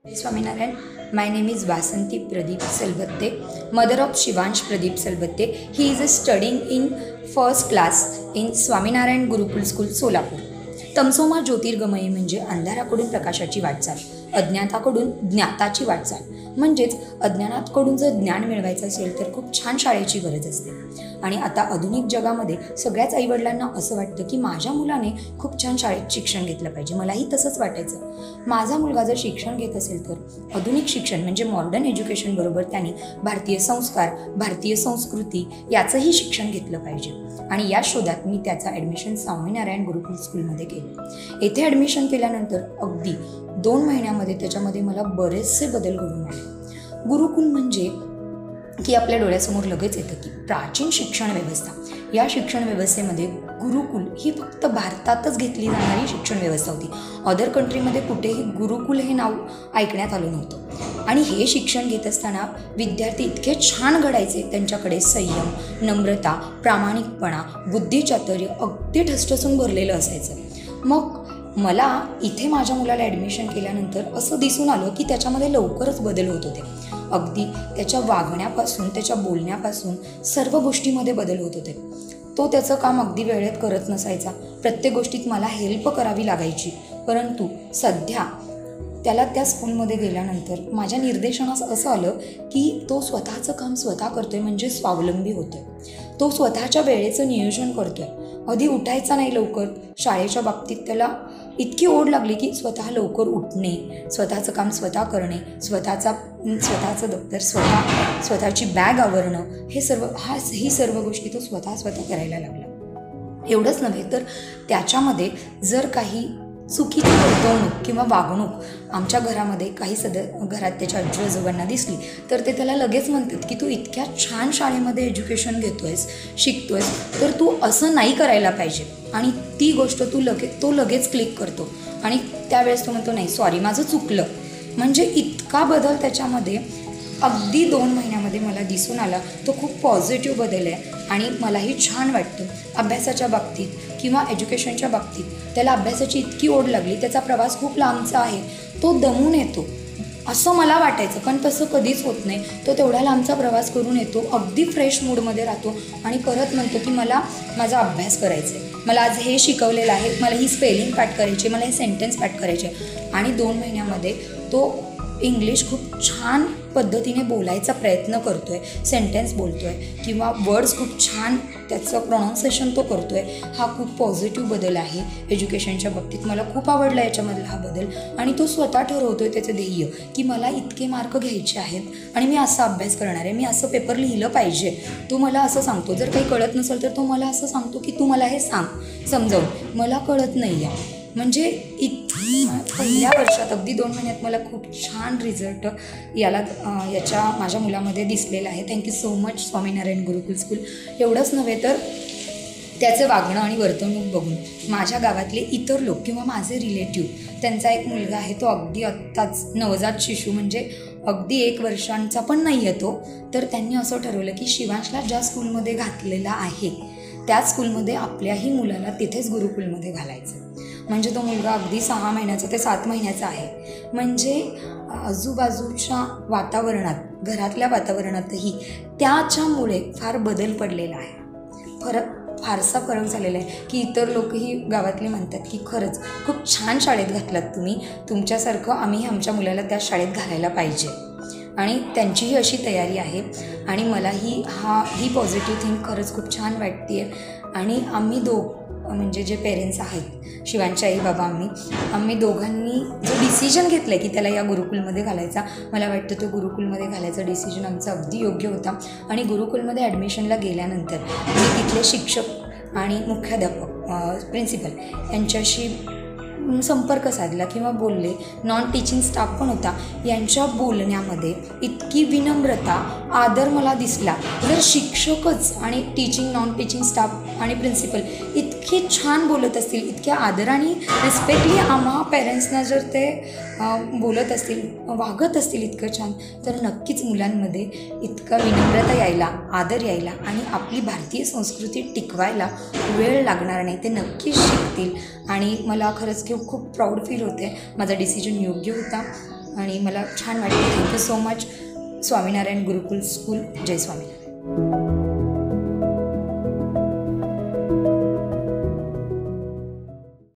Swaminarayan. My name is Vasanti Pradeep Salvatte, mother of Shivansh Pradeep Salvatte. He is studying in first class in Swaminarayan Gurukul School, Solapur. तमसोमा ज्योतिर्गमय म्हणजे अंधाराकडून प्रकाशाची वाटचाल, अज्ञाताकडून ज्ञाताची वाटचाल. म्हणजेच अज्ञानाकडून जर ज्ञान मिळवायचं असेल तर खूप छान शाळेची गरज असते. आणि आता आधुनिक जगामध्ये सगळ्याच आईवडिलांना असं वाटतं की माझ्या मुलाने खूप छान शाळेत शिक्षण घेतलं पाहिजे. मलाही तसंच वाटायचं. माझा मुलगा जर शिक्षण घेत असेल तर आधुनिक शिक्षण म्हणजे मॉडर्न एज्युकेशन बरोबर त्यांनी भारतीय संस्कार, भारतीय संस्कृती याचंही शिक्षण घेतलं पाहिजे. आणि या शोधात मी त्याचा ॲडमिशन स्वामीनारायण गुरुकुल स्कूलमध्ये केलं. येथे ॲडमिशन केल्यानंतर अगदी 2 महिन्यामध्ये त्याच्यामध्ये मला बरेचसे बदल घडून आले. गुरुकुल म्हणजे की आपल्या डोळ्यासमोर लगेच येतं की प्राचीन शिक्षण व्यवस्था. या शिक्षण व्यवस्थेमध्ये गुरुकुल ही फक्त भारतातच घेतली जाणारी शिक्षण व्यवस्था होती. अदर कंट्रीमध्ये कुठेही गुरुकुल हे नाव ऐकण्यात आलं नव्हतं. आणि हे शिक्षण घेत असताना विद्यार्थी इतके छान घडायचे. त्यांच्याकडे संयम, नम्रता, प्रामाणिकपणा, बुद्धिचातुर्य अगदी ठसठसून भरलेलं असायचं. मग मला इथे माझ्या मुलाला ॲडमिशन केल्यानंतर असं दिसून आलं की त्याच्यामध्ये लवकरच बदल होत होते. अगदी त्याच्या वागण्यापासून, त्याच्या बोलण्यापासून सर्व गोष्टीमध्ये बदल होत होते. तो त्याचं काम अगदी वेळेत करत नसायचा. प्रत्येक गोष्टीत मला हेल्प करावी लागायची. परंतु सध्या त्याला त्या स्कूलमध्ये गेल्यानंतर माझ्या निर्देशनास असं आलं की तो स्वतःचं काम स्वतः करतोय, म्हणजे स्वावलंबी होतोय. तो स्वतःच्या वेळेचं नियोजन करतोय. आधी उठायचा नाही लवकर. शाळेच्या बाबतीत त्याला इतकी ओढ लागली की स्वतः लवकर उठणे, स्वतःचं काम स्वतः करणे, स्वतःचं दप्तर स्वतःची बॅग आवरणं, ही सर्व गोष्टी तो स्वतः करायला लागला. एवढंच नव्हे तर त्याच्यामध्ये जर काही चुकीची वर्तवणूक किंवा वागणूक आमच्या घरामध्ये काही घरात त्याच्या आजी आजोबांना दिसली तर ते त्याला लगेच म्हणतात की तू इतक्या छान शाळेमध्ये एज्युकेशन घेतोयस, शिकतोयस, तर तू असं नाही करायला पाहिजे. आणि ती गोष्ट तो लगेच क्लिक करतो. आणि त्यावेळेस तो म्हणतो नाही सॉरी माझं चुकलं. म्हणजे इतका बदल त्याच्यामध्ये अगदी 2 महिन्यामध्ये मला दिसून आला. तो खूप पॉझिटिव्ह बदल आहे. आणि मलाही छान वाटतं. अभ्यासाच्या बाबतीत किंवा एज्युकेशनच्या बाबतीत त्याला अभ्यासाची इतकी ओढ लागली. त्याचा प्रवास खूप लांबचा आहे. तो दमून येतो असं मला वाटायचं, पण तसं कधीच होत नाही. तो तेवढा लांबचा प्रवास करून येतो, अगदी फ्रेश मूडमध्ये राहतो आणि परत म्हणतो की मला माझा अभ्यास करायचा आहे, मला आज हे शिकवलेलं आहे, मला ही स्पेलिंग पाठ करायची, मला हे सेंटेन्स पाठ करायचे. आणि 2 महिन्यामध्ये तो इंग्लिश खूप छान पद्धतीने बोलायचा प्रयत्न करतो आहे, सेंटेन्स बोलतो आहे किंवा वर्ड्स खूप छान त्याचं प्रोनाऊन्सिएशन तो करतो आहे. हा खूप पॉझिटिव्ह बदल आहे एज्युकेशनच्या बाबतीत. मला खूप आवडला याच्यामधला हा बदल. आणि तो स्वतः ठरवतो आहे त्याचं ध्येय की मला इतके मार्क घ्यायचे आहेत आणि मी असा अभ्यास करणार आहे, मी असं पेपर लिहिलं पाहिजे. तो मला असं सांगतो. जर काही कळत नसेल तर तो मला असं सांगतो की तू मला हे सांग समजावून, मला कळत नाही आहे. म्हणजे पहिल्या वर्षात अगदी 2 महिन्यात मला खूप छान रिझल्ट माझ्या मुलामध्ये दिसलेला आहे. Thank you so much Swaminarayan Gurukul school. एवढंच नव्हे तर त्याचं वागणं आणि वर्तणूक बघून माझ्या गावातले इतर लोक किंवा माझे रिलेटिव्ह, त्यांचा एक मुलगा आहे तो अगदी आत्ताच नवजात शिशू म्हणजे अगदी 1 वर्षांचा पण नाही आहे तो, तर त्यांनी असं ठरवलं की शिवांशला ज्या स्कूलमध्ये घातलेला आहे त्याच स्कूलमध्ये आपल्याही मुलाला तिथेच गुरुकुलमध्ये घालायचं. म्हणजे तो मुलगा अगदी 6 महिन्याचा ते 7 महिन्याचा आहे. म्हणजे आजूबाजूच्या वातावरणात, घरातल्या वातावरणातही त्याच्यामुळे फार बदल पडलेला आहे. फारसा फरक झालेला आहे की इतर लोकही गावातले म्हणतात की खरंच खूप छान शाळेत घातलात तुम्ही, तुमच्यासारखं आम्ही आमच्या मुलाला त्या शाळेत घालायला पाहिजे. आणि त्यांचीही अशी तयारी आहे. आणि मलाही ही पॉझिटिव्ह थिंग खरंच खूप छान वाटते आहे. आणि आम्ही म्हणजे जे पेरेंट्स आहेत, शिवांचे आई बाबा, आम्ही दोघांनी जो डिसिजन घेतला आहे की त्याला या गुरुकुलमध्ये घालायचा, मला वाटतं तो गुरुकुलमध्ये घालायचा डिसिजन आमचा अगदी योग्य होता. आणि गुरुकुलमध्ये ॲडमिशनला गेल्यानंतर मी तिथले शिक्षक आणि मुख्याध्यापक, प्रिन्सिपल यांच्याशी संपर्क साधला किंवा बोलले. नॉन टीचिंग स्टाफ पण होता. यांच्या बोलण्यामध्ये इतकी विनम्रता, आदर मला दिसला. जर शिक्षकच आणि नॉन टीचिंग स्टाफ आणि प्रिन्सिपल इतकी छान बोलत असतील, इतक्या आदराने रिस्पेक्टली आम्हा पेरेंट्सना जर ते बोलत असतील, वागत असतील इतकं छान, तर नक्कीच मुलांमध्ये इतका विनम्रता यायला, आदर यायला आणि आपली भारतीय संस्कृती टिकवायला वेळ लागणार नाही. ते नक्कीच शिकतील. आणि मला खरंच खूप प्राऊड फील होते. माझा डिसिजन योग्य होता. आणि मला छान वाटतं. Thank you so much. Swaminarayan Gurukul school. जय स्वामी.